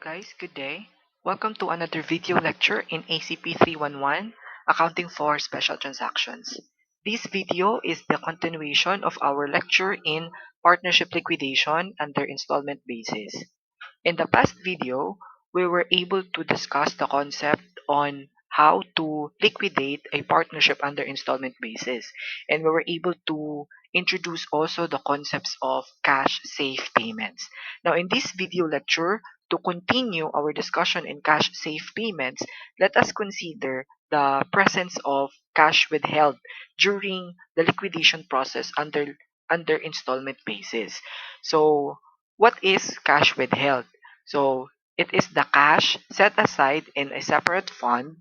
guys, good day. Welcome to another video lecture in ACP 311, Accounting for Special Transactions. This video is the continuation of our lecture in Partnership Liquidation under Installment Basis. In the past video, we were able to discuss the concept on how to liquidate a partnership under installment basis. And we were able to introduce also the concepts of cash safe payments. Now, in this video lecture, to continue our discussion in cash safe payments, let us consider the presence of cash withheld during the liquidation process under installment basis. So, what is cash withheld? So it is the cash set aside in a separate fund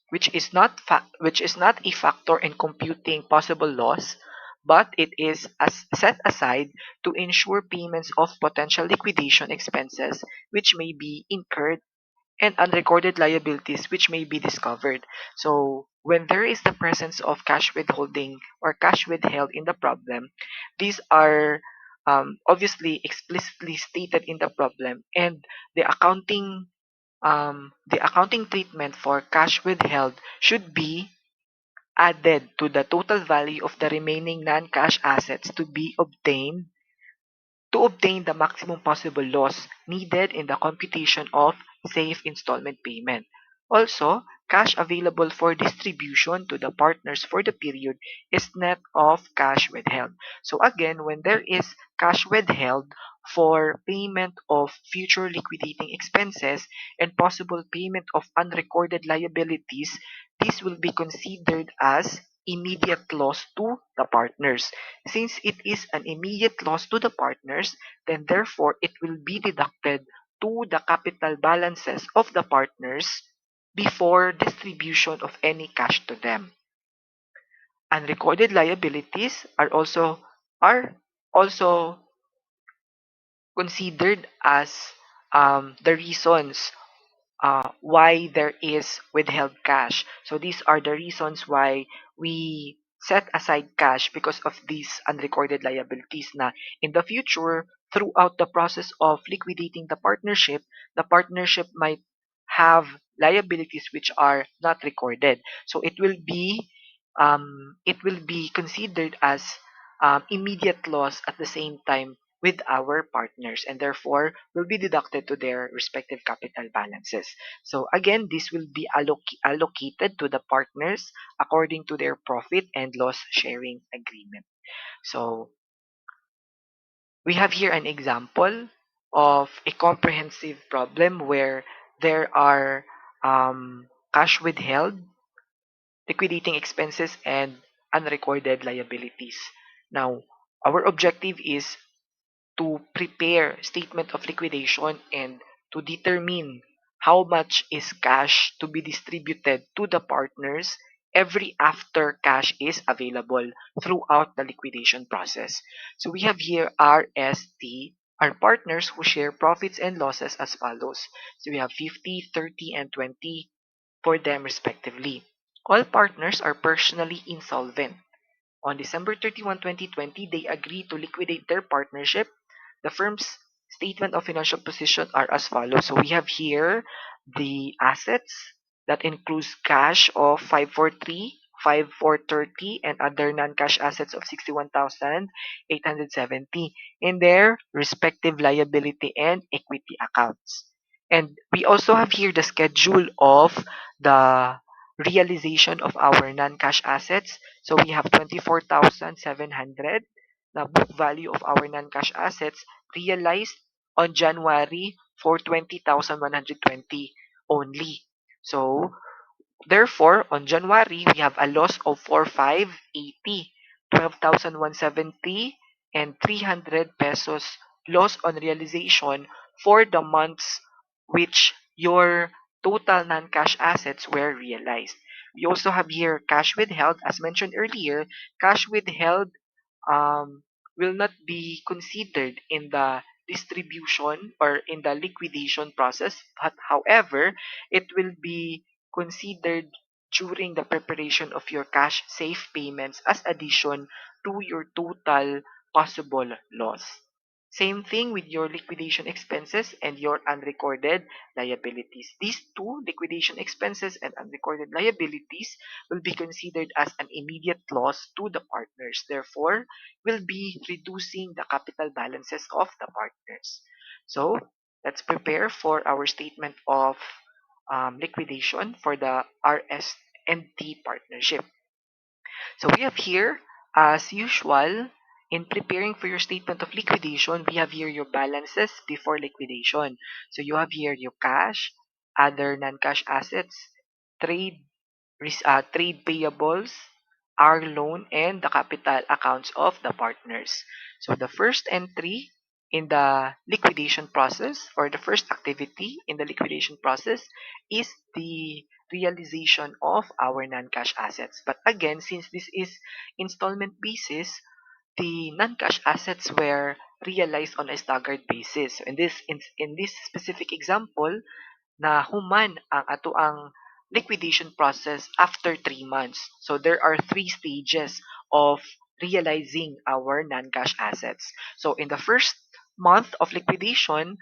which is not a factor in computing possible loss, but it is set aside to ensure payments of potential liquidation expenses which may be incurred and unrecorded liabilities which may be discovered. So when there is the presence of cash withholding or cash withheld in the problem, these are obviously explicitly stated in the problem, and the accounting treatment for cash withheld should be added to the total value of the remaining non-cash assets to obtain the maximum possible loss needed in the computation of safe installment payment. Also, cash available for distribution to the partners for the period is net of cash withheld. So again, when there is cash withheld for payment of future liquidating expenses and possible payment of unrecorded liabilities, this will be considered as immediate loss to the partners. Since it is an immediate loss to the partners, then therefore it will be deducted to the capital balances of the partners before distribution of any cash to them. Unrecorded liabilities are also considered as the reasons why there is withheld cash. So these are the reasons why we set aside cash because of these unrecorded liabilities na in the future, throughout the process of liquidating the partnership might have liabilities which are not recorded. So it will be considered as immediate loss at the same time with our partners, and therefore will be deducted to their respective capital balances. So again, this will be allocated to the partners according to their profit and loss sharing agreement. So we have here an example of a comprehensive problem where there are cash withheld, liquidating expenses, and unrecorded liabilities. Now, our objective is to prepare statement of liquidation and to determine how much is cash to be distributed to the partners every after cash is available throughout the liquidation process. So we have here RST, our partners who share profits and losses as follows. So we have 50, 30, and 20 for them respectively. All partners are personally insolvent. On December 31, 2020, they agreed to liquidate their partnership. The firm's statement of financial position are as follows. So we have here the assets that includes cash of 543, 5430, and other non-cash assets of 61,870 in their respective liability and equity accounts. And we also have here the schedule of the realization of our non-cash assets. So we have 24,700, the book value of our non-cash assets realized on January for 20,120 only. So therefore, on January, we have a loss of 4,580, 12,170, and 300 pesos loss on realization for the months which your total non-cash assets were realized. We also have here cash withheld. As mentioned earlier, cash withheld um, will not be considered in the distribution or in the liquidation process, but however, it will be considered during the preparation of your cash safe payments as addition to your total possible loss. Same thing with your liquidation expenses and your unrecorded liabilities. These two, liquidation expenses and unrecorded liabilities, will be considered as an immediate loss to the partners. Therefore, will be reducing the capital balances of the partners. So, let's prepare for our statement of liquidation for the RS and T partnership. So we have here, as usual, in preparing for your statement of liquidation, we have here your balances before liquidation. So you have here your cash, other non-cash assets, trade, trade payables, our loan, and the capital accounts of the partners. So the first entry in the liquidation process, or the first activity in the liquidation process, is the realization of our non-cash assets. But again, since this is installment basis, the non-cash assets were realized on a staggered basis. So in this specific example, na human ang ato ang liquidation process after 3 months. So there are 3 stages of realizing our non-cash assets. So in the first month of liquidation,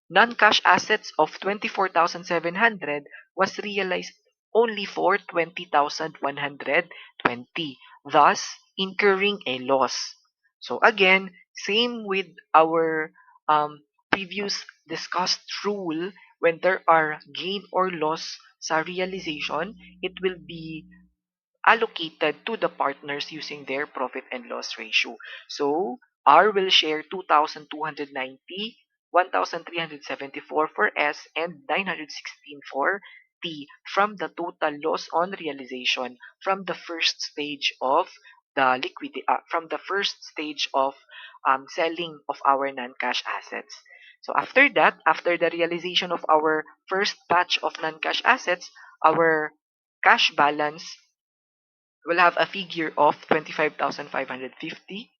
non-cash assets of 24,700 was realized only for 20,120, thus incurring a loss. So again, same with our previous discussed rule, when there are gain or loss sa realization, it will be allocated to the partners using their profit and loss ratio. So, R will share 2,290, 1,374 for S, and 916 for T from the total loss on realization from the first stage of selling of our non-cash assets. So after that, after the realization of our first batch of non-cash assets, our cash balance will have a figure of 25,550,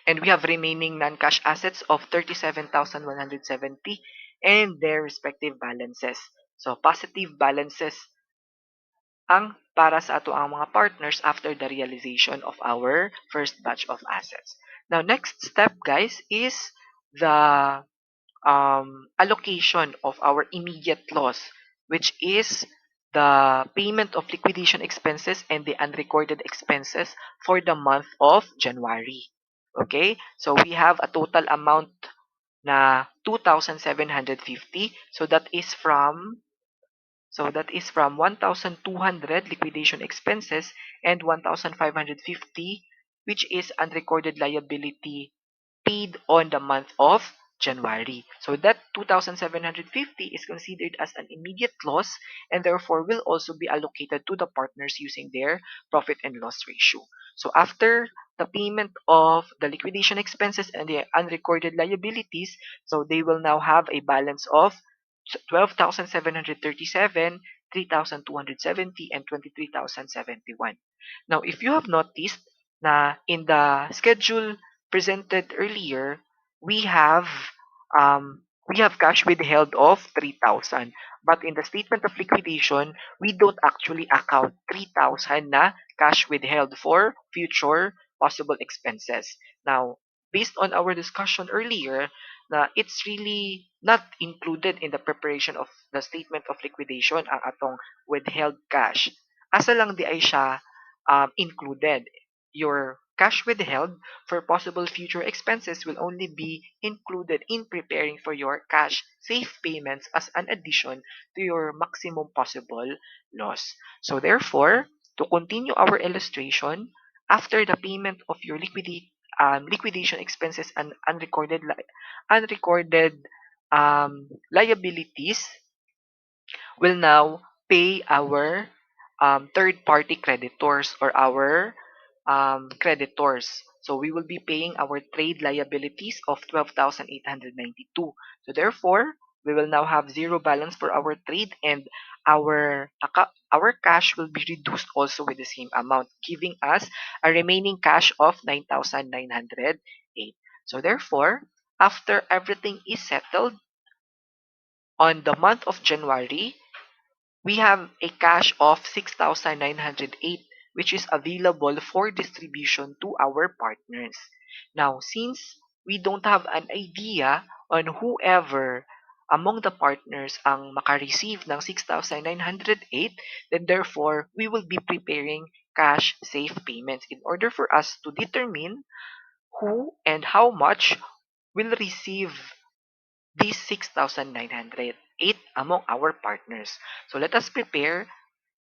and we have remaining non-cash assets of 37,170 and their respective balances. So positive balances ang para sa ato ang mga partners after the realization of our first batch of assets. Now next step guys is the allocation of our immediate loss, which is the payment of liquidation expenses and the unrecorded expenses for the month of January. Okay? So we have a total amount na 2,750. So that is from 1,200 liquidation expenses and 1,550, which is unrecorded liability paid on the month of January. So that 2,750 is considered as an immediate loss and therefore will also be allocated to the partners using their profit and loss ratio. So after the payment of the liquidation expenses and the unrecorded liabilities, so they will now have a balance of 12,737, 3,270, and 23,071. Now, if you have noticed na in the schedule presented earlier, we have cash withheld of 3,000. But in the statement of liquidation, we don't actually account 3,000 na cash withheld for future possible expenses. Now, based on our discussion earlier, na it's really not included in the preparation of the statement of liquidation ang atong withheld cash. Asa lang di ay siya included. Your cash withheld for possible future expenses will only be included in preparing for your cash safe payments as an addition to your maximum possible loss. So therefore, to continue our illustration, after the payment of your liquidation expenses and unrecorded liabilities, will now pay our third-party creditors or our creditors. So we will be paying our trade liabilities of 12,892. So therefore, we will now have zero balance for our trade, and our cash will be reduced also with the same amount, giving us a remaining cash of 9,908. So therefore, after everything is settled, on the month of January, we have a cash of 6,908, which is available for distribution to our partners. Now, since we don't have an idea on whoever among the partners ang makareceive ng 6,908, then therefore, we will be preparing cash safe payments in order for us to determine who and how much will receive these 6,908 among our partners. So let us prepare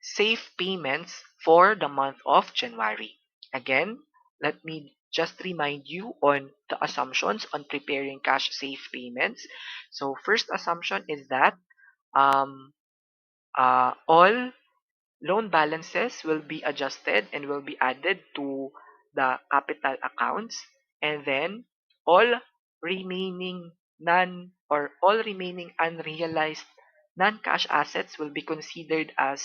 safe payments for the month of January. Again, let me just remind you on the assumptions on preparing cash safe payments. So first assumption is that um, all loan balances will be adjusted and will be added to the capital accounts, and then all remaining non or all remaining unrealized non-cash assets will be considered as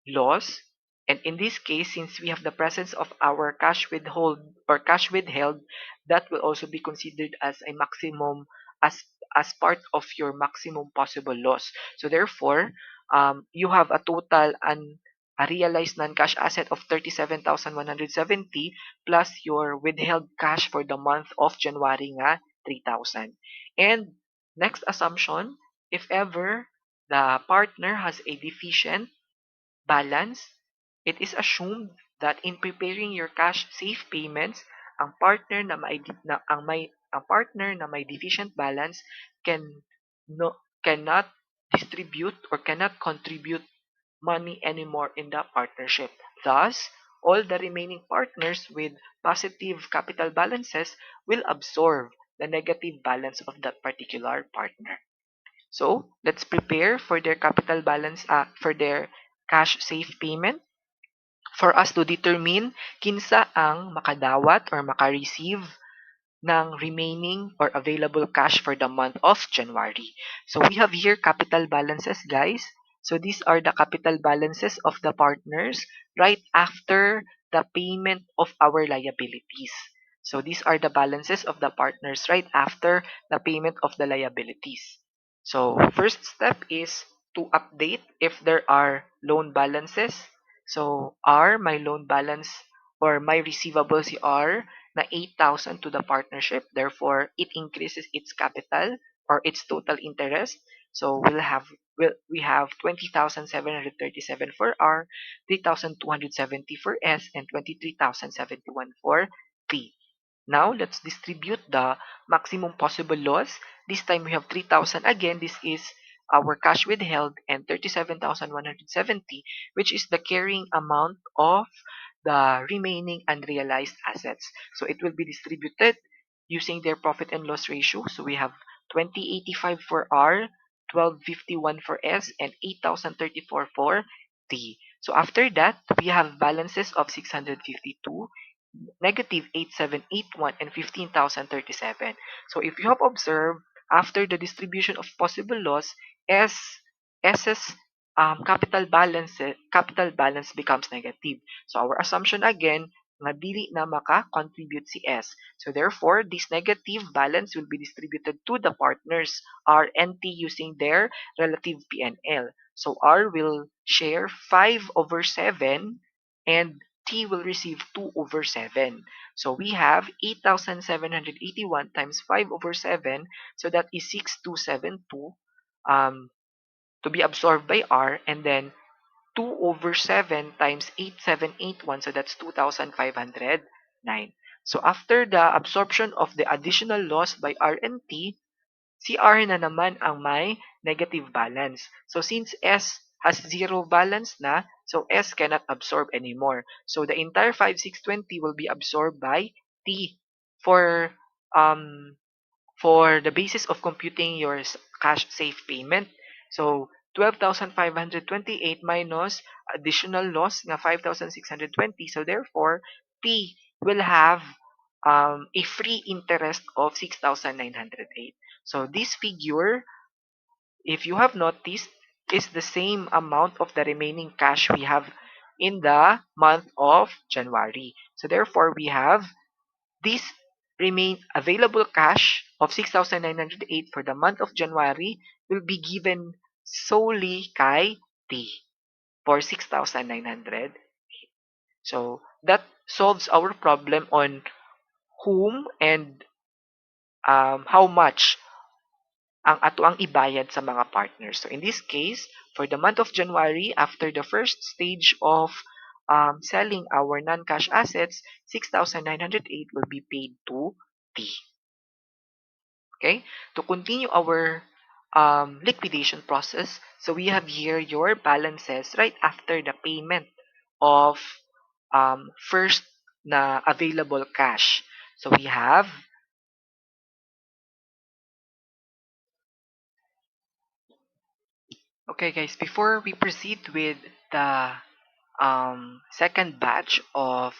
loss. And in this case, since we have the presence of our cash withhold or cash withheld, that will also be considered as a maximum as as part of your maximum possible loss. So therefore, you have a total a realized non-cash asset of 37,170 plus your withheld cash for the month of January nga 3,000. And next assumption, if ever the partner has a deficient balance, it is assumed that in preparing your cash safe payments, ang partner na ang partner na may deficient balance can cannot distribute or cannot contribute money anymore in the partnership. Thus, all the remaining partners with positive capital balances will absorb the negative balance of that particular partner. So, let's prepare for their capital balance for their cash safe payment for us to determine kinsa ang makadawat or makareceive ng remaining or available cash for the month of January. So we have here capital balances, guys. So these are the capital balances of the partners right after the payment of our liabilities. So these are the balances of the partners right after the payment of the liabilities. So first step is to update if there are loan balances. So my loan balance or my receivables are na 8,000 to the partnership. Therefore, it increases its capital or its total interest. So we have 20,737 for R, 3,270 for S, and 23,071 for T. Now, let's distribute the maximum possible loss. This time we have 3,000 again. This is our cash withheld and 37,170, which is the carrying amount of the remaining unrealized assets. So it will be distributed using their profit and loss ratio. So we have 2085 for R, 1251 for S, and 8,034 for T. So after that, we have balances of 652, -8781, and 15,037. So if you have observed, after the distribution of possible loss, S's capital balance becomes negative. So our assumption again, nga dili na maka-contribute si S. So therefore, this negative balance will be distributed to the partners R and T using their relative P&L. So R will share 5 over 7 and T will receive 2 over 7. So we have 8,781 times 5 over 7, so that is 6,272 um, to be absorbed by R, and then 2 over 7 times 8,781, so that's 2,509. So after the absorption of the additional loss by R and T, si R na naman ang may negative balance. So since S has zero balance na, so S cannot absorb anymore. So the entire 5,620 will be absorbed by T for um for the basis of computing your cash safe payment. So 12,528 minus additional loss na 5,620. So therefore, T will have a free interest of 6,908. So this figure, if you have noticed, is the same amount of the remaining cash we have in the month of January. So therefore, we have this remain available cash of 6,908 for the month of January will be given solely kay T for 6,900. So that solves our problem on whom and how much ang ato ang ibayad sa mga partners. So in this case, for the month of January, after the first stage of selling our non-cash assets, 6,908 will be paid to T. Okay? To continue our liquidation process, so we have here your balances right after the payment of first na available cash. So we have, okay guys, before we proceed with the second batch of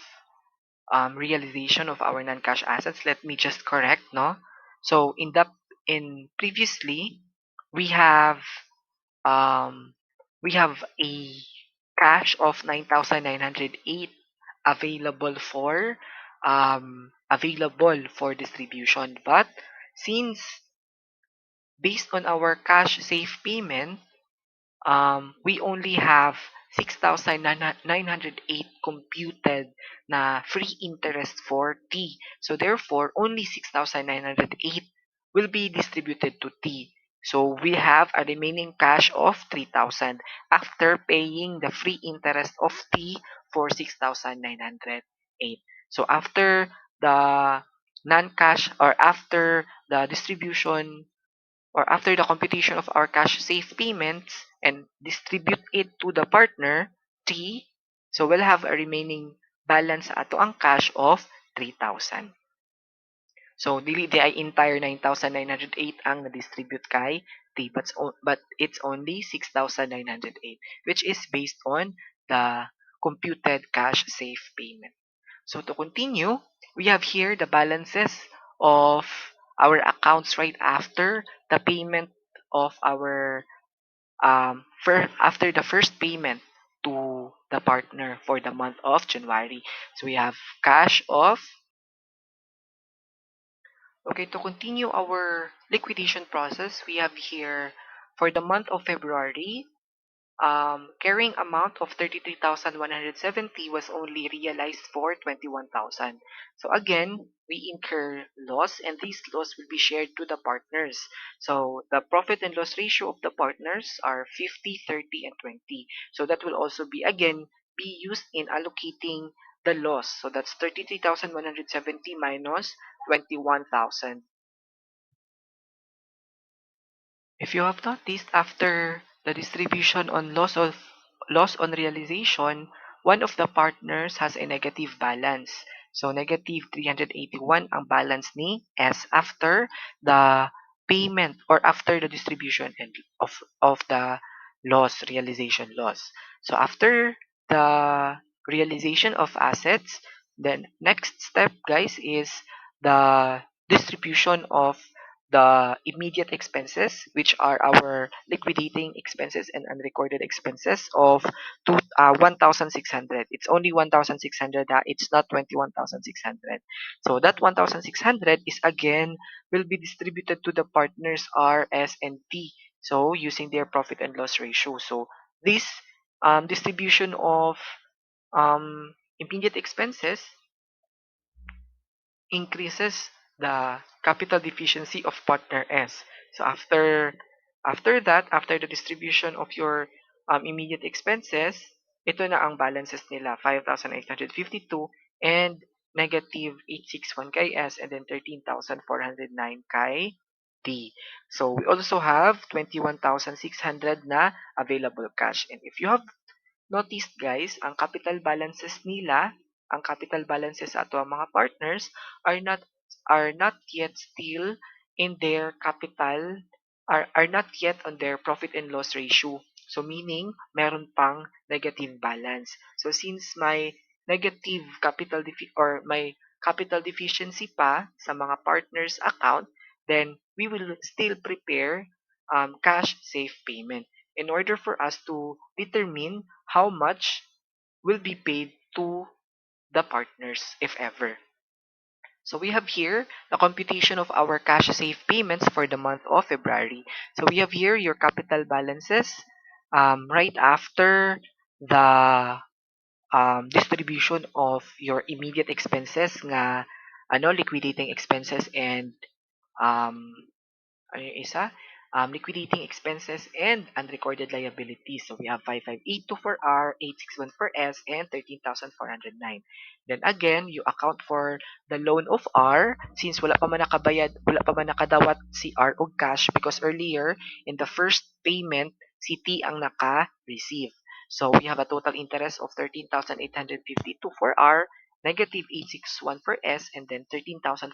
realization of our non-cash assets, let me just correct, no? So in previously, we have um, we have a cash of 9,908 available for distribution. But since based on our cash safe payment, we only have 6,908 computed na free interest for T. So therefore, only 6,908 will be distributed to T. So we have a remaining cash of 3,000 after paying the free interest of T for 6,908. So after the non-cash or after the distribution or after the computation of our cash safe payments and distribute it to the partner, T, so we'll have a remaining balance sa ato ang cash of 3,000. So, dili di ay entire 9,908 ang na-distribute kay T, but it's only 6,908, which is based on the computed cash safe payment. So to continue, we have here the balances of our accounts right after the payment of our after the first payment to the partner for the month of January. So we have cash of, okay, to continue our liquidation process, we have here for the month of February, carrying amount of 33,170 was only realized for 21,000. So again, we incur loss and this loss will be shared to the partners. So the profit and loss ratio of the partners are 50, 30, and 20. So that will also be again be used in allocating the loss. So that's 33,170 minus 21,000. If you have noticed, after the distribution on loss on realization, one of the partners has a negative balance. So negative 381 ang balance ni S after the payment or after the distribution and of the realization loss. So after the realization of assets, then next step guys is the distribution of the immediate expenses, which are our liquidating expenses and unrecorded expenses of 1,600. It's only 1,600. It's not 21,600. So that 1,600 is again will be distributed to the partners R, S, and T. So using their profit and loss ratio. So this distribution of immediate expenses increases the capital deficiency of partner S. So after the distribution of your immediate expenses, ito na ang balances nila, 5,852 and negative 861 kay S and then 13,409 kay D. So we also have 21,600 na available cash. And if you have notice guys, ang capital balances sa ato ang mga partners are not yet still in their capital are not yet on their profit and loss ratio. So meaning meron pang negative balance. So since may negative or may capital deficiency pa sa mga partners account, then we will still prepare cash safe payment in order for us to determine how much will be paid to the partners if ever. So we have here the computation of our cash safe payments for the month of February. So we have here your capital balances right after the distribution of your immediate expenses nga liquidating expenses and um, ano yung isa? Liquidating expenses and unrecorded liabilities. So we have 5582 for R, 861 for S, and 13,409. Then again, you account for the loan of R since wala pa man nakadawat si R og cash because earlier in the first payment, si T ang naka-receive. So we have a total interest of 13,852 for R, negative 861 for S, and then 13,409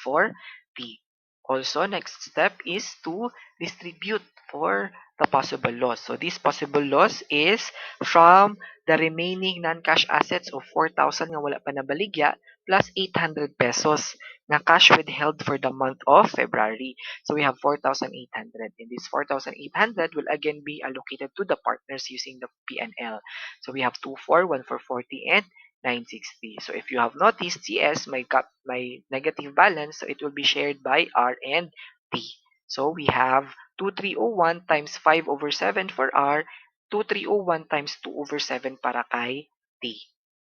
for T. Also, next step is to distribute for the possible loss. So this possible loss is from the remaining non-cash assets of 4,000 nga wala pa nabaligya plus 800 pesos na cash withheld for the month of February. So we have 4,800. And this 4,800 will again be allocated to the partners using the P&L. So we have 24, 1 for 40, and 960. So if you have noticed, CS my negative balance, so it will be shared by R and T. So we have 2301 times 5 over 7 for R, 2301 times 2 over 7 para kay T.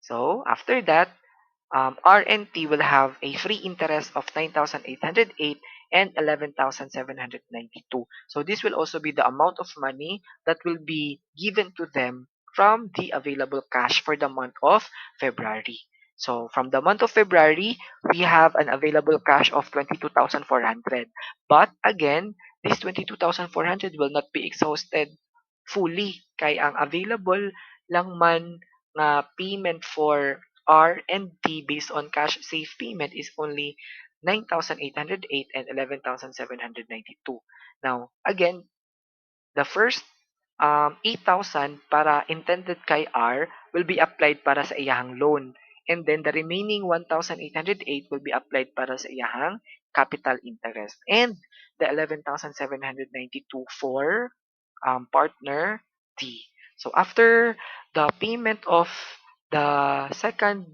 So after that, RNT will have a free interest of 9,808 and 11,792. So this will also be the amount of money that will be given to them from the available cash for the month of February. So from the month of February, we have an available cash of 22,400. But again, this 22,400 will not be exhausted fully kay ang available lang man na payment for R and T based on cash safe payment is only 9,808 and 11,792. Now, again, the first 8,000 para intended kay R will be applied para sa iyahang loan. And then the remaining 1,808 will be applied para sa iyahang capital interest. And the 11,792 for partner T. So after the payment of the second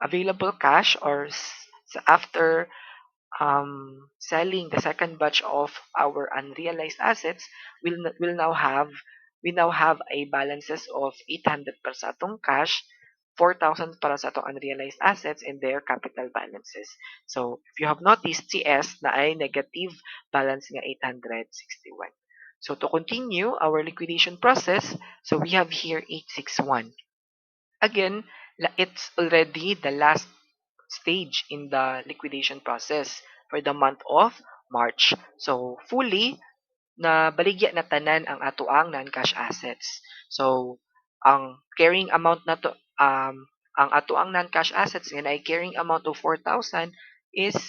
available cash or after selling the second batch of our unrealized assets, will now have we now have a balances of 800 para sa atong cash, 4,000 para sa atong unrealized assets and their capital balances. So if you have noticed, CS na ay negative balance nga 861. So to continue our liquidation process, so we have here 861. Again, it's already the last stage in the liquidation process for the month of March. So, fully na baligya na tanan ang atoang non-cash assets. So, ang carrying amount na to, ang atoang non-cash assets nga ay carrying amount of 4,000 is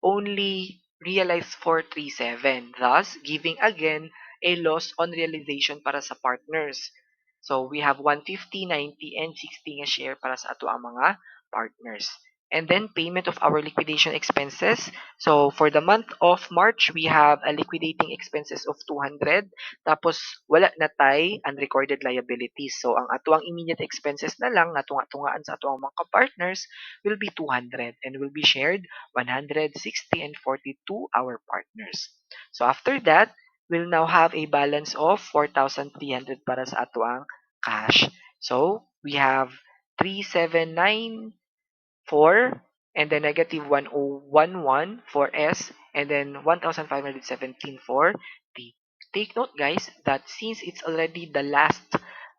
only realized for 37, thus giving again a loss on realization para sa partners. So, we have 150, 90, and 60 nga share para sa ato ang mga partners. And then, payment of our liquidation expenses. So, for the month of March, we have a liquidating expenses of 200. Tapos, wala na tay unrecorded liabilities. So, ang atuang immediate expenses na lang, tungaan sa atuang mga partners, will be 200 and will be shared 160 and 40 to our partners. So, after that, we'll now have a balance of 4,300 para sa atuang cash. So, we have 3,794 and then negative 1,011 for S and then 1,517 for T. Take note guys that since it's already the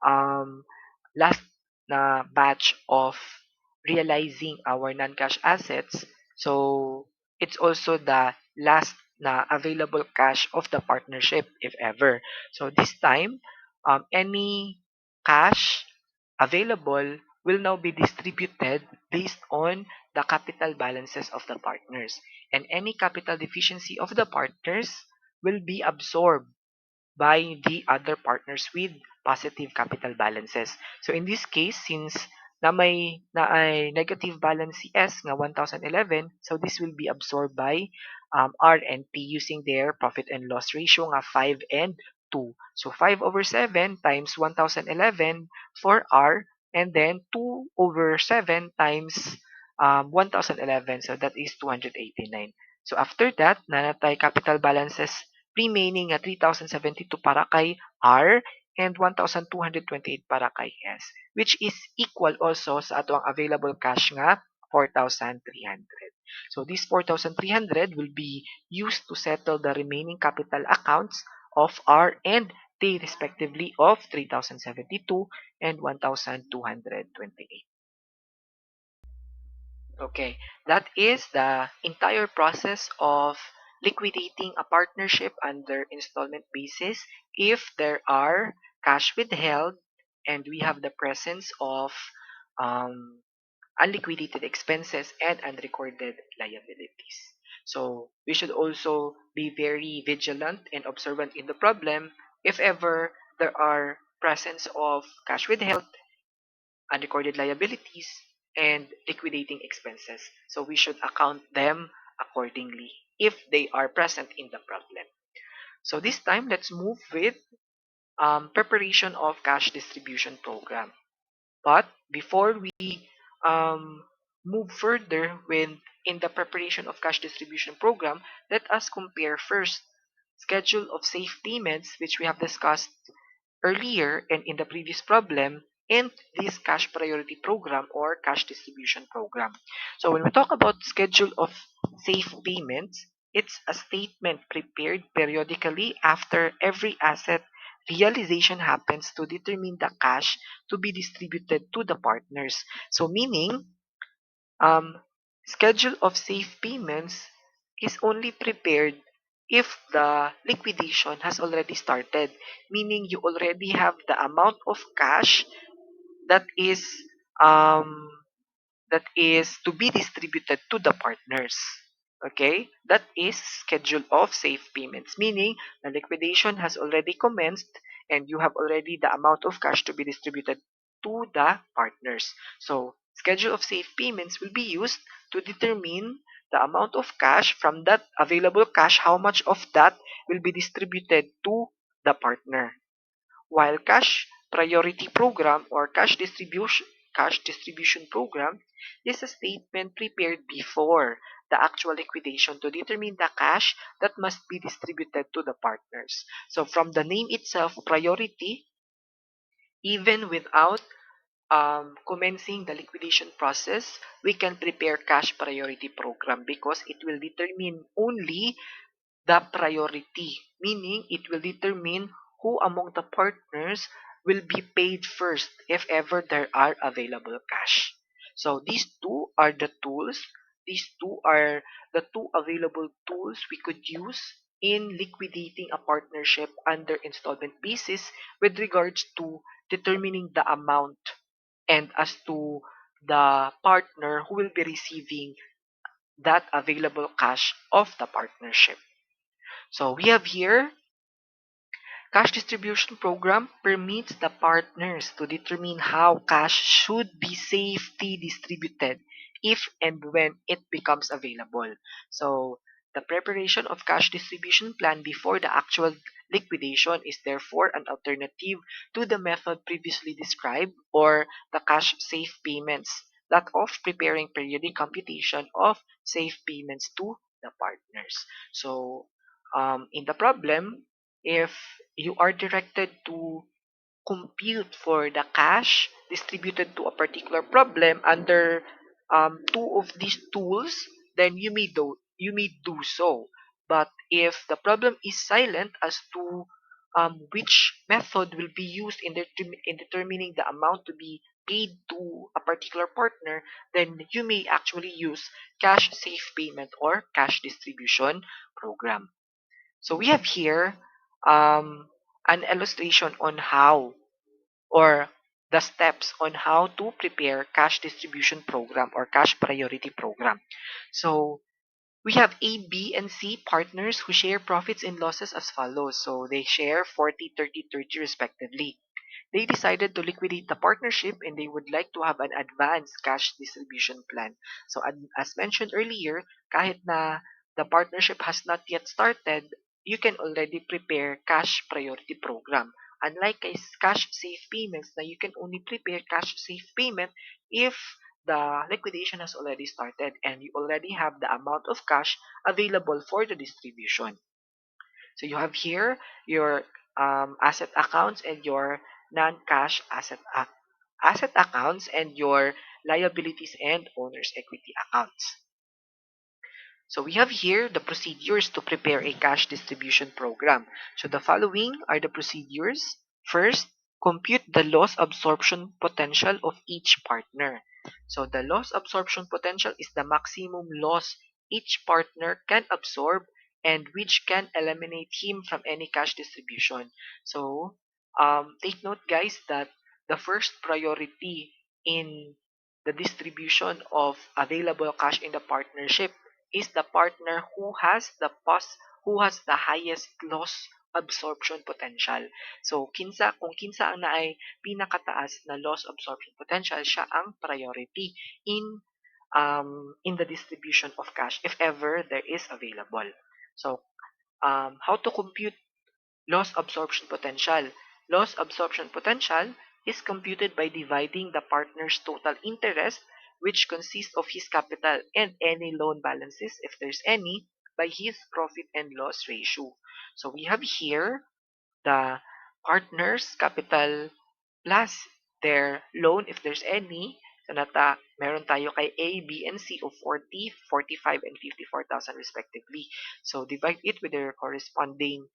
um last na batch of realizing our non-cash assets, so it's also the last na available cash of the partnership if ever. So this time, any cash available will now be distributed based on the capital balances of the partners. And any capital deficiency of the partners will be absorbed by the other partners with positive capital balances. So in this case, since na ay negative balance si S nga 1,011, so this will be absorbed by R and P using their profit and loss ratio nga 5 and 2. So 5 over 7 times 1,011 for R and then 2 over 7 times 1,011. So that is 289. So after that, nanatay capital balances remaining at 3,072 para kay R and 1,228 para kay S, which is equal also sa ato ang available cash nga 4,300. So this 4,300 will be used to settle the remaining capital accounts of R and T respectively of 3,072 and 1,228. Okay, that is the entire process of liquidating a partnership under installment basis if there are cash withheld and we have the presence of um, unliquidated expenses and unrecorded liabilities. So we should also be very vigilant and observant in the problem if ever there are presence of cash withheld, unrecorded liabilities, and liquidating expenses. So we should account them accordingly if they are present in the problem. So this time, let's move with preparation of cash distribution program. But before we um, move further with in the preparation of cash distribution program, let us compare first schedule of safe payments, which we have discussed earlier and in the previous problem, and this cash priority program or cash distribution program. So when we talk about schedule of safe payments, it's a statement prepared periodically after every asset realization happens to determine the cash to be distributed to the partners. So meaning, um, schedule of safe payments is only prepared if the liquidation has already started, meaning you already have the amount of cash that is um, that is to be distributed to the partners. Okay, that is schedule of safe payments, meaning the liquidation has already commenced and you have already the amount of cash to be distributed to the partners. So, schedule of safe payments will be used to determine the amount of cash from that available cash, how much of that will be distributed to the partner. While cash priority program or cash distribution program is a statement prepared before the actual liquidation to determine the cash that must be distributed to the partners. So from the name itself, priority, even without commencing the liquidation process, we can prepare cash priority program because it will determine only the priority, meaning it will determine who among the partners will be paid first if ever there are available cash. So these two are the two available tools we could use in liquidating a partnership under installment basis with regards to determining the amount and as to the partner who will be receiving that available cash of the partnership. So we have here cash distribution program permits the partners to determine how cash should be safely distributed if and when it becomes available. So the preparation of cash distribution plan before the actual liquidation is therefore an alternative to the method previously described or the cash safe payments, that of preparing periodic computation of safe payments to the partners. So in the problem, if you are directed to compute for the cash distributed to a particular problem under two of these tools, then you may do so. But if the problem is silent as to which method will be used in determining the amount to be paid to a particular partner, then you may actually use cash safe payment or cash distribution program. So we have here an illustration on how or the steps on how to prepare cash distribution program or cash priority program. So we have A, B, and C partners who share profits and losses as follows. So they share 40, 30, 30 respectively. They decided to liquidate the partnership and they would like to have an advanced cash distribution plan. So as mentioned earlier, kahit na the partnership has not yet started, you can already prepare cash priority program. Unlike cash safe payments, na you can only prepare cash safe payment if the liquidation has already started and you already have the amount of cash available for the distribution. So you have here your asset accounts and your non-cash asset accounts and your liabilities and owner's equity accounts. So we have here the procedures to prepare a cash distribution program. So the following are the procedures. First, compute the loss absorption potential of each partner. So the loss absorption potential is the maximum loss each partner can absorb and which can eliminate him from any cash distribution. So take note guys that the first priority in the distribution of available cash in the partnership is the partner who has the highest loss absorption potential. So kung kinsa ang naay pinakataas na loss absorption potential, siya ang priority in the distribution of cash if ever there is available. So how to compute loss absorption potential? Loss absorption potential is computed by dividing the partner's total interest, which consists of his capital and any loan balances, if there's any, by his profit and loss ratio. So we have here the partner's capital plus their loan if there's any. So meron tayo kay A, B, and C of 40, 45, and 54,000 respectively. So divide it with their corresponding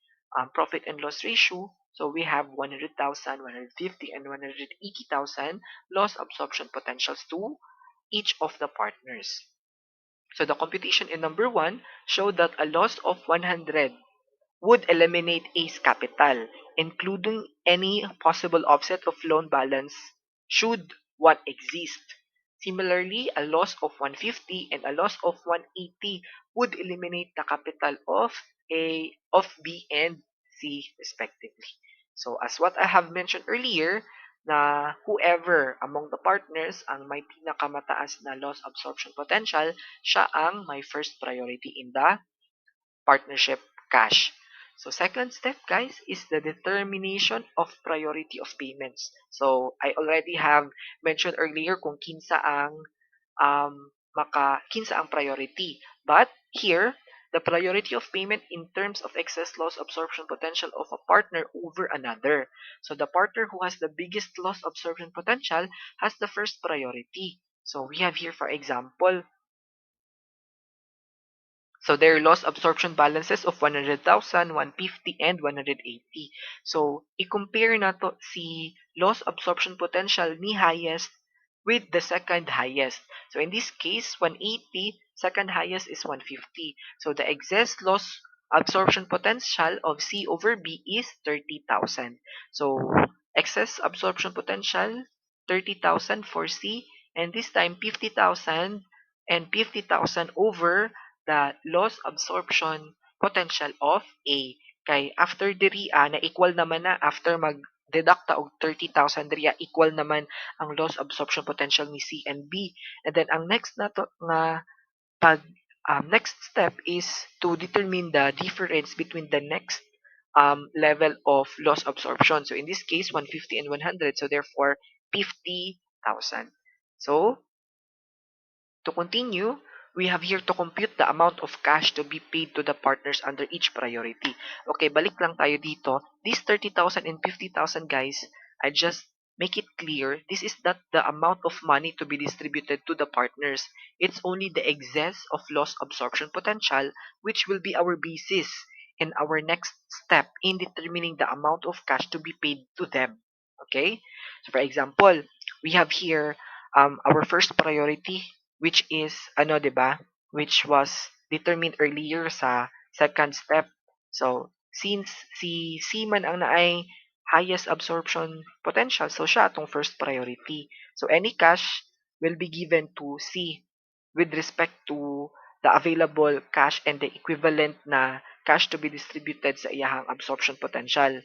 profit and loss ratio. So we have 100,000, 150, and 180,000 loss absorption potentials to each of the partners. So the computation in number 1 showed that a loss of 100 would eliminate A's capital, including any possible offset of loan balance should one exist. Similarly, a loss of 150 and a loss of 180 would eliminate the capital of B and C respectively. So as what I have mentioned earlier, na whoever among the partners ang may pinakamataas na loss absorption potential, siya ang may first priority in the partnership cash. So second step guys is the determination of priority of payments. So I already have mentioned earlier kung kinsa ang priority. But here, the priority of payment in terms of excess loss absorption potential of a partner over another. So the partner who has the biggest loss absorption potential has the first priority. So we have here for example, so their loss absorption balances of 100,000, 150, and 180. So i-compare na to si loss absorption potential ni highest with the second highest. So in this case, 180, second highest is 150. So the excess loss absorption potential of C over B is 30,000. So excess absorption potential, 30,000 for C, and this time 50,000 and 50,000 over the loss absorption potential of A. Kay after diriya na equal naman na after mag-deduct ta og 30,000 diriya equal naman ang loss absorption potential ni C and B. And then ang next na to nga next step is to determine the difference between the next level of loss absorption. So in this case 150 and 100, so therefore 50,000. So to continue, we have here to compute the amount of cash to be paid to the partners under each priority. Okay, balik lang tayo dito. This 30,000 and 50,000 guys, I just make it clear, this is not the amount of money to be distributed to the partners. It's only the excess of loss absorption potential, which will be our basis in our next step in determining the amount of cash to be paid to them. Okay? So for example, we have here our first priority which is ano 'di ba? Which was determined earlier sa second step. So since si C man ang naay highest absorption potential, so siya atong first priority. So any cash will be given to C with respect to the available cash and the equivalent na cash to be distributed sa iyahang absorption potential.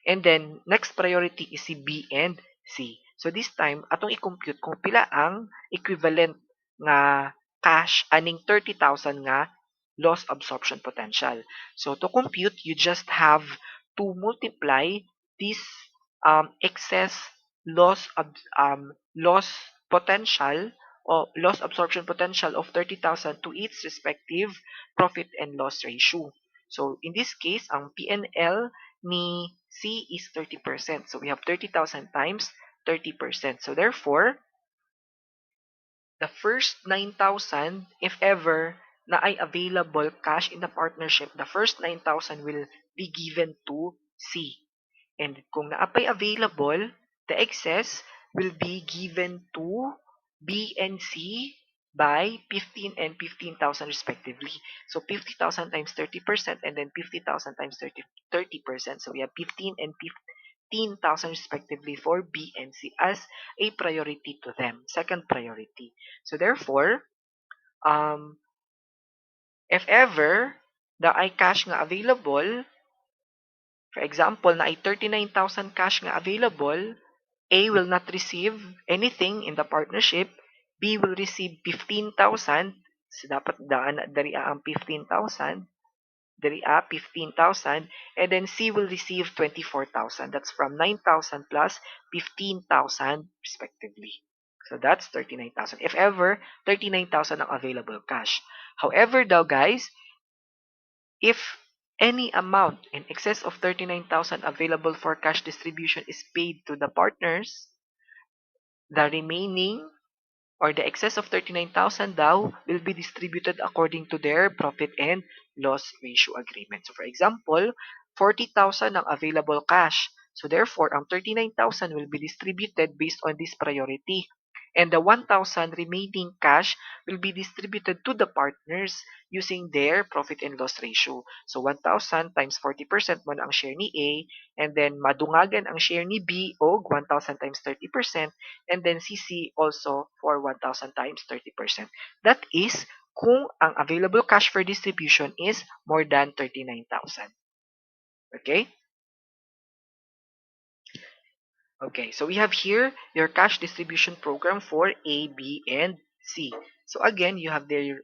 And then, next priority is si B and C. So this time, atong i-compute kung pila ang equivalent nga cash aning 30,000 nga loss absorption potential. So to compute, you just have to multiply this excess loss potential or loss absorption potential of 30,000 to its respective profit and loss ratio. So in this case, ang P&L ni C is 30%. So we have 30,000 times 30%. So therefore, the first 9,000, if ever na ay available cash in the partnership, the first 9,000 will be given to C. And kung naapay available, the excess will be given to B and C by 15 and 15,000 respectively. So 50,000 times 30% and then 50,000 times 30%. So we have 15 and 15,000 respectively for B and C as a priority to them, second priority. So therefore, um, if ever the ay cash nga available, for example, na ay 39,000 cash nga available, A will not receive anything in the partnership, B will receive 15,000, so dapat daan dari ang 15,000, dari 15,000, and then C will receive 24,000. That's from 9,000 plus 15,000 respectively. So that's 39,000. If ever, 39,000 ang available cash. However daw guys, if any amount in excess of 39,000 available for cash distribution is paid to the partners, the remaining or the excess of 39,000 daw will be distributed according to their profit and loss ratio agreement. So for example, 40,000 ang available cash. So therefore, ang 39,000 will be distributed based on this priority. And the 1,000 remaining cash will be distributed to the partners using their profit and loss ratio. So 1,000 times 40% mo na ang share ni A, and then madungagan ang share ni B og 1,000 times 30%, and then CC also for 1,000 times 30%. That is kung ang available cash for distribution is more than 39,000. Okay? Okay, so we have here your cash distribution program for A, B, and C. So again, you have their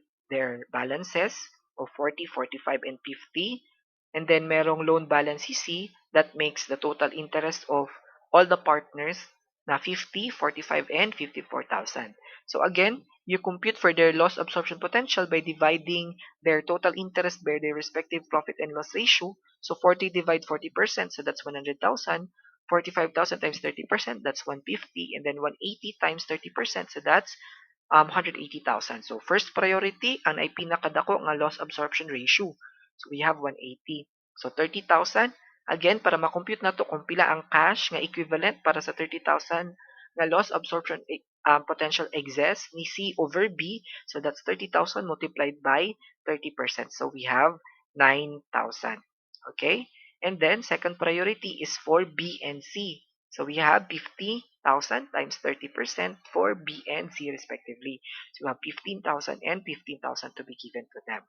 balances of 40, 45, and 50. And then merong loan balance C that makes the total interest of all the partners na 50, 45, and 54,000. So again, you compute for their loss absorption potential by dividing their total interest by their respective profit and loss ratio. So 40 divide 40%, so that's 100,000. 45,000 times 30%, that's 150, and then 180 times 30%, so that's 180,000. So first priority, ang ay pinakadako nga loss absorption ratio. So we have 180. So 30,000, again, para makompute na to kung pila ang cash nga equivalent para sa 30,000 nga loss absorption potential excess ni C over B. So that's 30,000 multiplied by 30%. So we have 9,000. Okay? And then, second priority is for B and C. So we have 50,000 times 30% for B and C respectively. So we have 15,000 and 15,000 to be given to them.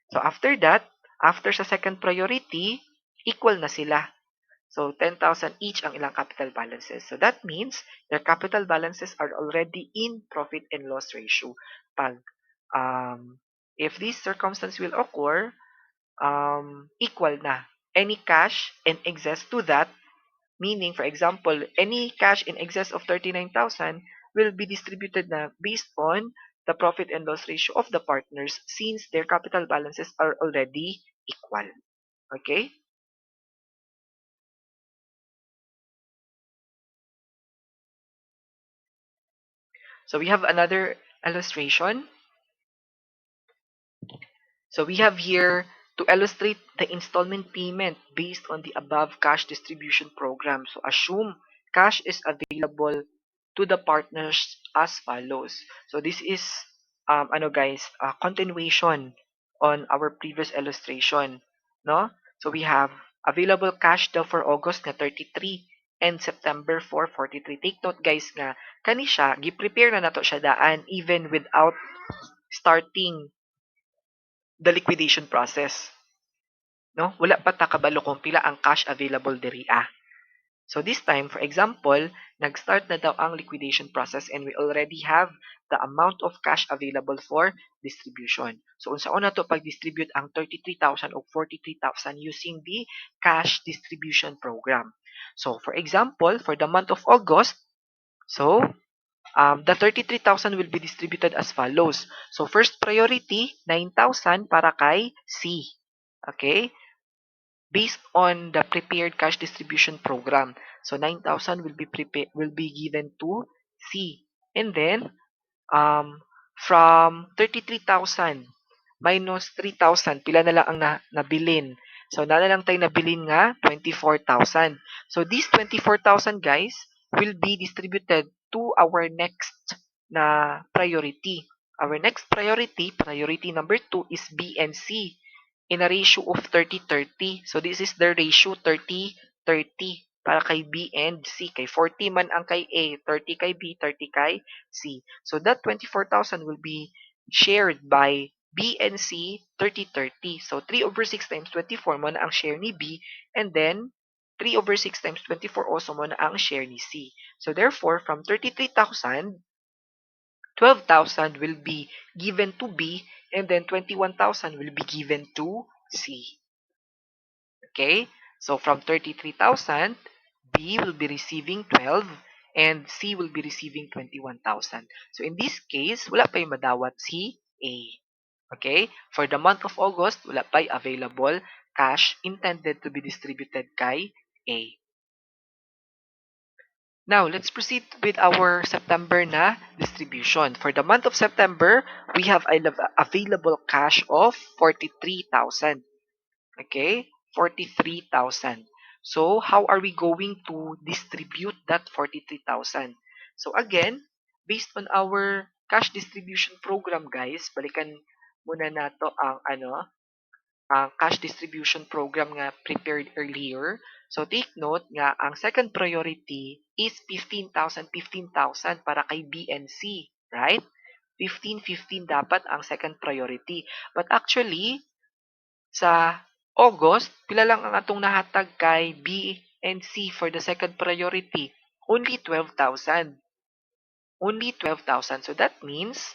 So after that, after sa second priority, equal na sila. So 10,000 each ang ilang capital balances. So that means their capital balances are already in profit and loss ratio. Pag if this circumstance will occur, equal na. Any cash in excess to that, meaning, for example, any cash in excess of 39,000 will be distributed na based on the profit and loss ratio of the partners since their capital balances are already equal. Okay? So we have another illustration. So we have here to illustrate the installment payment based on the above cash distribution program. So assume cash is available to the partners as follows. So this is a continuation on our previous illustration, no? So we have available cash daw for August na 33 and September for 43. Take note guys nga kani siya gi-prepare na nato siya daan even without starting the liquidation process. No? Wala pa ta kabalo kung pila ang cash available diri ah. So this time, for example, nag-start na daw ang liquidation process and we already have the amount of cash available for distribution. So unsa na to pag-distribute ang 33,000 o 43,000 using the cash distribution program. So for example, for the month of August, so the 33,000 will be distributed as follows. So first priority, 9,000 para kay C. Okay? Based on the prepared cash distribution program. So 9,000 will be given to C. And then from 33,000, minus 3,000. Pila na lang ang nabilin. So, na lang tayo nabilin nga 24,000. So, these 24,000 guys will be distributed to our next na priority. Our next priority, priority number 2 is B and C in a ratio of 30-30. So, this is the ratio 30-30 para kay B and C. Kay 40 man ang kay A, 30 kay B, 30 kay C. So, that 24,000 will be shared by B and C 30-30. So, 3 over 6 times 24 mo na ang share ni B, and then 3 over 6 times 24 also mo na ang share ni C. So, therefore, from 33,000, 12,000 will be given to B, and then 21,000 will be given to C. Okay? So, from 33,000, B will be receiving 12, and C will be receiving 21,000. So, in this case, wala pa yung madawat si A. Okay? For the month of August, wala pa yung available cash intended to be distributed kay A. Now, let's proceed with our September na distribution. For the month of September, we have available cash of 43,000. Okay? 43,000. So, how are we going to distribute that 43,000? So, again, based on our cash distribution program, guys, balikan muna nato ang cash distribution program nga prepared earlier. So, take note nga ang second priority is 15,000, 15,000 para kay B and C, right? 15, 15 dapat ang second priority. But actually, sa August, pila lang ang atong nahatag kay B and C for the second priority? Only 12,000. Only 12,000. So that means,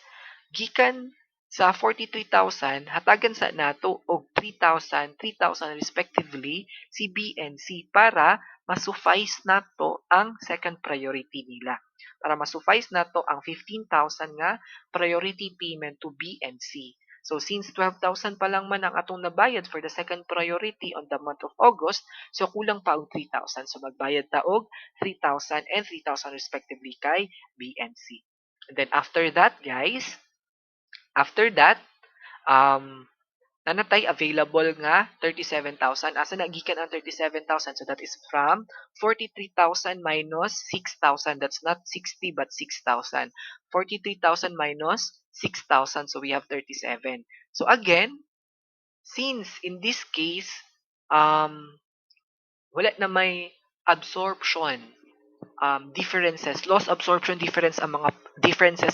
gikan sa 43,000, hatagan sa nato og 3,000, 3,000 respectively si B and C para masuffice nato ang second priority nila. Para masuffice nato ang 15,000 nga priority payment to B and C. So since 12,000 pa lang man ang atong nabayad for the second priority on the month of August, so kulang pa og 3,000. So magbayad ta og 3,000 and 3,000 respectively kay B and C. And then after that, guys, after that, nanatay available nga 37,000. Asa nagikan ang 37,000? So that is from 43,000 minus 6,000. That's not 60 but 6,000. 43,000 minus 6,000. So we have 37. So again, since in this case, wala na may absorption differences, loss absorption differences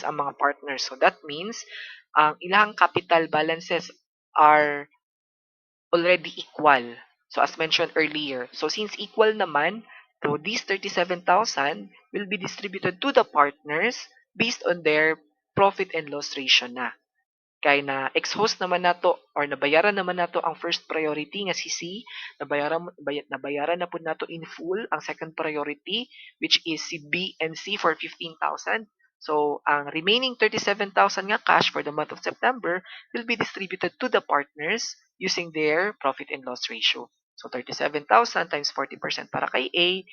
ang mga partners. So that means ang ilang capital balances are already equal. So as mentioned earlier, so since equal naman, so these 37,000 will be distributed to the partners based on their profit and loss ratio na. Kay na exhaust naman nato or nabayaran naman nato ang first priority nga si C, nabayaran na pud nato in full ang second priority which is si B and C for 15,000. So ang remaining 37,000 nga cash for the month of September will be distributed to the partners using their profit and loss ratio. So 37,000 times 40% para kay A,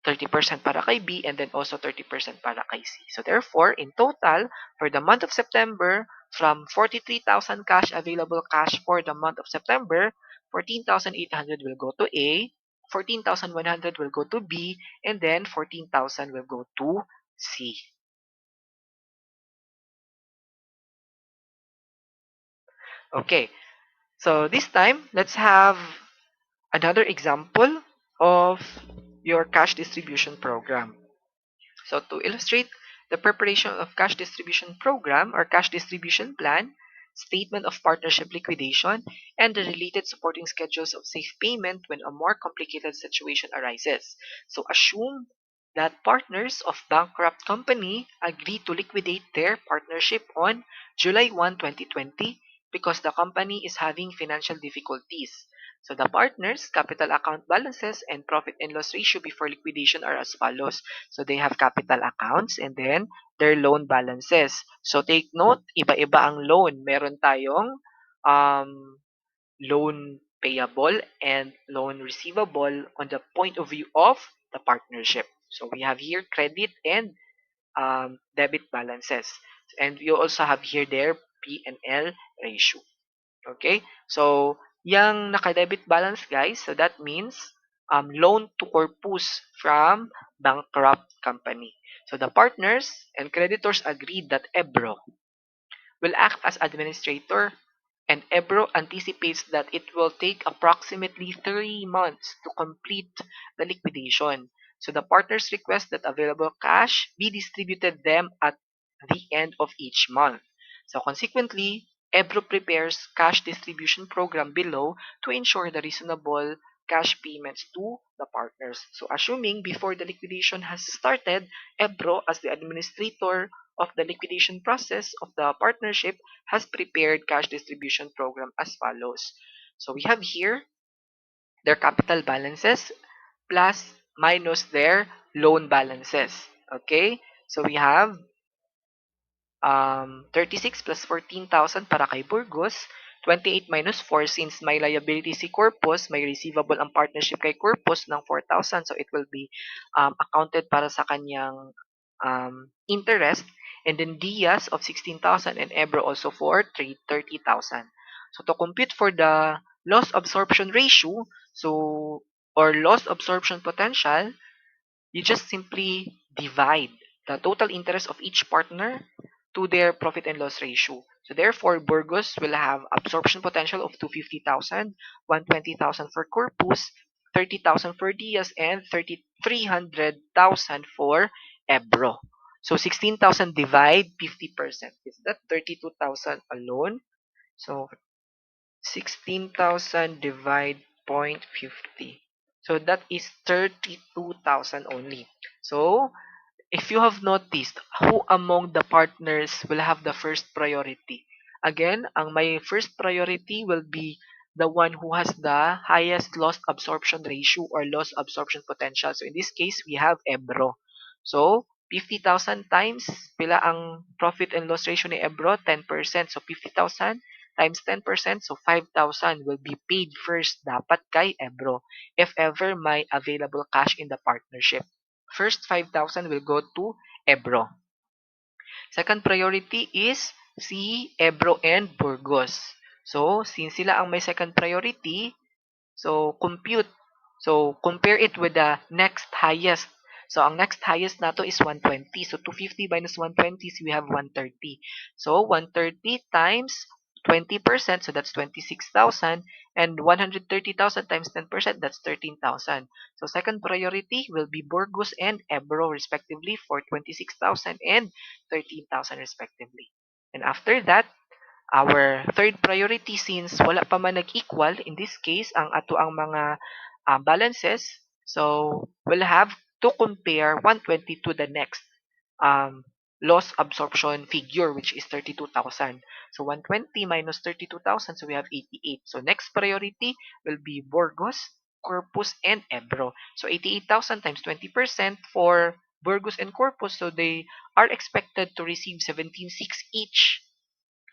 30% para kay B, and then also 30% para kay C. So therefore, in total, for the month of September, from 43,000 cash available cash for the month of September, 14,800 will go to A, 14,100 will go to B, and then 14,000 will go to C. Okay, so this time, let's have another example of your cash distribution program. So to illustrate the preparation of cash distribution program or cash distribution plan, statement of partnership liquidation, and the related supporting schedules of safe payment when a more complicated situation arises. So assume that partners of bankrupt company agree to liquidate their partnership on July 1, 2020 because the company is having financial difficulties. So the partners' capital account balances and profit and loss ratio before liquidation are as follows. So they have capital accounts and then their loan balances. So take note, iba-iba ang loan. Meron tayong loan payable and loan receivable on the point of view of the partnership. So we have here credit and debit balances. And you also have here their P&L ratio. Okay? So, yung naka-debit balance, guys, so that means loan to corpus from bankrupt company. So, the partners and creditors agreed that EBRO will act as administrator, and EBRO anticipates that it will take approximately 3 months to complete the liquidation. So the partners request that available cash be distributed them at the end of each month. So consequently, EBRO prepares cash distribution program below to ensure the reasonable cash payments to the partners. So assuming before the liquidation has started, EBRO as the administrator of the liquidation process of the partnership has prepared cash distribution program as follows. So we have here their capital balances plus minus their loan balances. Okay? So we have 36 plus 14,000 para kay Burgos, 28 minus 4 since may liability si Corpus, may receivable ang partnership kay Corpus ng 4,000 so it will be accounted para sa kanyang interest, and then Diaz of 16,000 and Ebro also for 30,000. So to compute for the loss absorption ratio, so or loss absorption potential, you just simply divide the total interest of each partner to their profit and loss ratio. So therefore, Burgos will have absorption potential of 250,000, 120,000 for Corpus, 30,000 for Diaz, and 300,000 for Ebro. So 16,000 divide 50%. Is that 32,000 alone? So 16,000 divide 0.50. So that is 32,000 only. So if you have noticed, who among the partners will have the first priority? Again, ang may first priority will be the one who has the highest loss absorption ratio or loss absorption potential. So in this case, we have Ebro. So 50,000 times pila ang profit and loss ratio ni Ebro? 10%. So 50,000 times 10%, so 5,000 will be paid first dapat kay Ebro if ever may available cash in the partnership. First 5,000 will go to Ebro. Second priority is si Ebro and Burgos. So, since sila ang may second priority, so compute. So, compare it with the next highest. So, ang next highest nato is 120. So, 250 minus 120, so we have 130. So, 130 times 20%, so that's 26,000. And 130,000 times 10%, that's 13,000. So, second priority will be Burgos and Ebro respectively for 26,000 and 13,000 respectively. And after that, our third priority, since wala pa man nag-equal, in this case, ang ato ang mga balances, so we'll have to compare 120 to the next um, loss absorption figure, which is 32,000. So 120 minus 32,000, so we have 88. So next priority will be Burgos, Corpus, and Ebro. So 88,000 times 20% for Burgos and Corpus, so they are expected to receive 17,600 each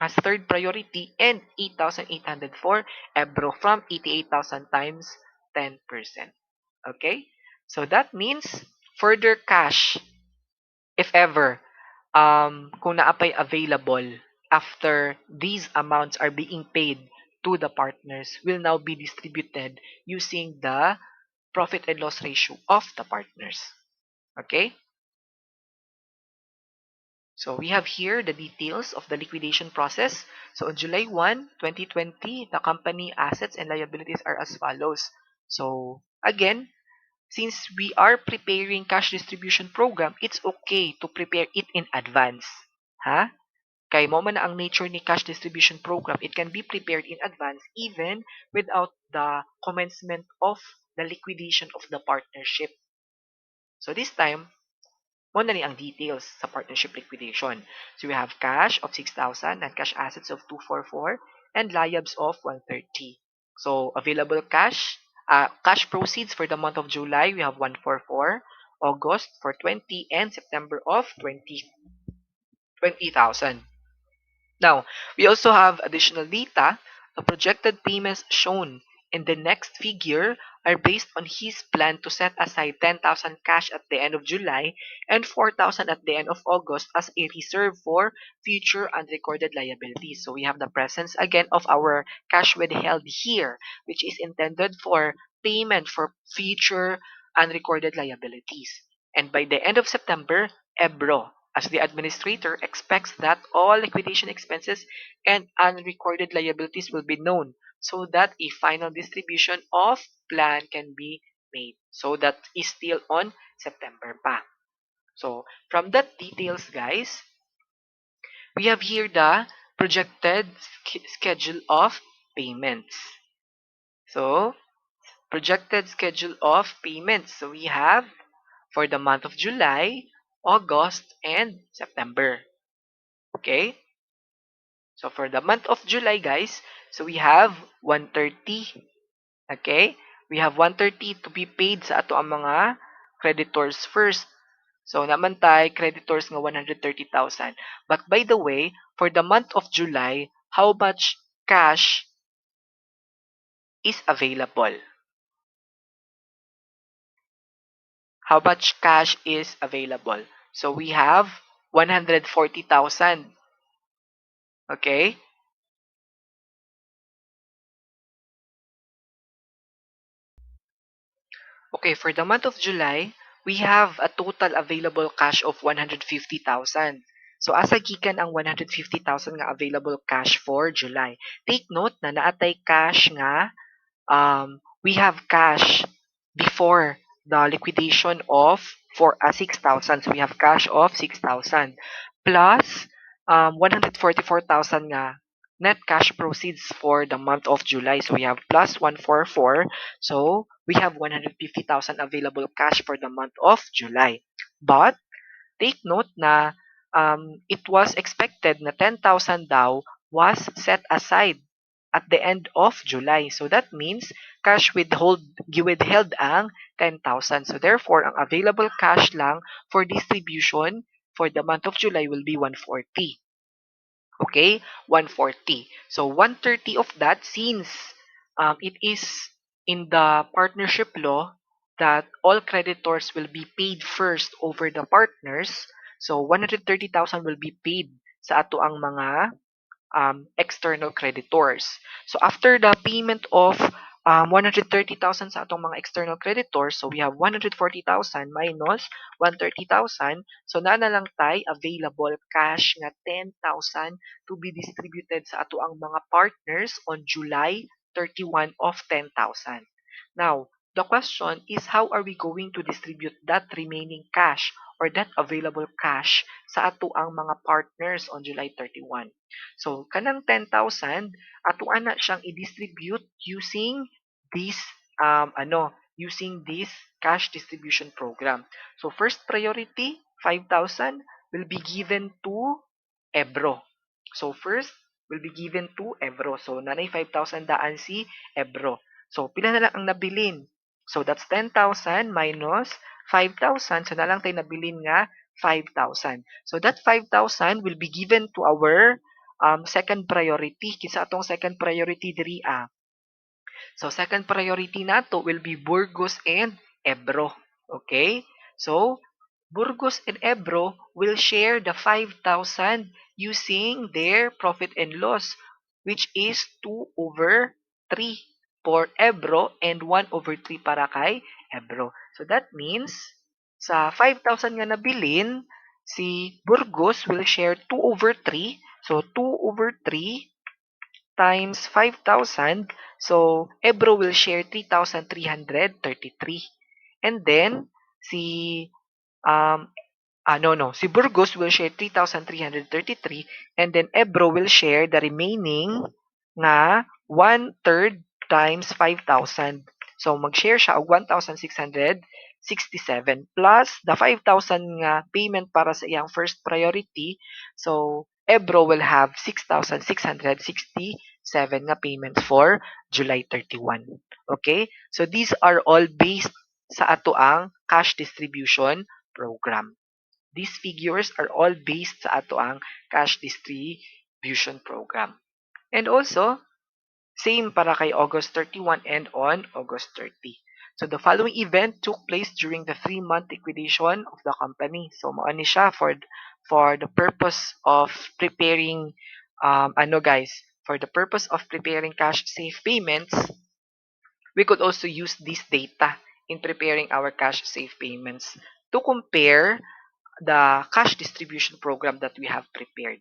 as third priority, and 8,800 for Ebro from 88,000 times 10%. Okay? So that means further cash, if ever, kung naapay available after these amounts are being paid to the partners, will now be distributed using the profit and loss ratio of the partners. Okay? So we have here the details of the liquidation process. So on July 1, 2020, the company assets and liabilities are as follows. So again, since we are preparing cash distribution program, it's okay to prepare it in advance. Ha? Kay mo man na ang nature ni cash distribution program, it can be prepared in advance even without the commencement of the liquidation of the partnership. So this time, mo na ni ang details sa partnership liquidation. So we have cash of 6,000 and cash assets of 244 and liabs of 130. So available cash proceeds for the month of July, we have 144, August for 20, and September of 20,000. Now, we also have additional data. The projected payments shown in the next figure are based on his plan to set aside 10,000 cash at the end of July and 4,000 at the end of August as a reserve for future unrecorded liabilities. So we have the presence again of our cash withheld here, which is intended for payment for future unrecorded liabilities. And by the end of September, EBRO, as the administrator, expects that all liquidation expenses and unrecorded liabilities will be known so that a final distribution of plan can be made. So that is still on September pa. So from that details, guys, we have here the projected schedule of payments. So projected schedule of payments. So we have for the month of July, August, and September. Okay? So for the month of July, guys, so we have 130. Okay? We have 130 to be paid sa ato ang mga creditors first. So naman tayo creditors nga 130,000. But by the way, for the month of July, how much cash is available? How much cash is available? So we have 140,000. Okay? Okay, for the month of July, we have a total available cash of 150,000. So asa gikan ang 150,000 nga available cash for July. Take note na naatay cash nga we have cash before the liquidation of 6,000. So we have cash of 6,000 plus 144,000 nga net cash proceeds for the month of July. So we have plus 144. So we have 150,000 available cash for the month of July. But take note na it was expected na 10,000 daw was set aside at the end of July. So that means cash withheld ang 10,000. So therefore, ang available cash lang for distribution for the month of July will be 140. Okay? 140. So 130 of that, since it is in the partnership law that all creditors will be paid first over the partners, so 130,000 will be paid sa ato ang mga external creditors. So after the payment of 130,000 sa atong mga external creditors, so we have 140,000 minus 130,000. So na lang tay available cash nga 10,000 to be distributed sa ato ang mga partners on July 31 of 10,000. Now, the question is how are we going to distribute that remaining cash or that available cash sa ato ang mga partners on July 31? So, kanang 10,000, ato ana siyang i-distribute using this using this cash distribution program. So, first priority, 5,000 will be given to Ebro. So, first will be given to Ebro. So, nanay 5,000 daan si Ebro. So, pila na lang ang nabilin? So, that's 10,000 minus 5,000. So, na lang tayo nabilin nga 5,000. So, that 5,000 will be given to our second priority. Kinsa atong second priority diri So, second priority nato will be Burgos and Ebro. Okay? So, Burgos and Ebro will share the 5,000 using their profit and loss, which is 2 over 3 for Ebro and 1 over 3 para kay Ebro. So, that means, sa 5,000 nga nabilin, si Burgos will share 2 over 3. So, 2 over 3 times 5,000. So, Ebro will share 3,333. And then, si si Burgos will share 3,333 and then Ebro will share the remaining nga 1/3 times 5,000. So mag-share siya og 1,667 plus the 5,000 nga payment para sa iyang first priority. So Ebro will have 6,667 nga payments for July 31. Okay? So these are all based sa ato ang cash distribution program. These figures are all based sa ato ang cash distribution program. And also, same para kay August 31 and on August 30. So the following event took place during the 3-month liquidation of the company. So mao ni siya for the purpose of preparing for the purpose of preparing cash safe payments, we could also use this data in preparing our cash safe payments to compare the cash distribution program that we have prepared.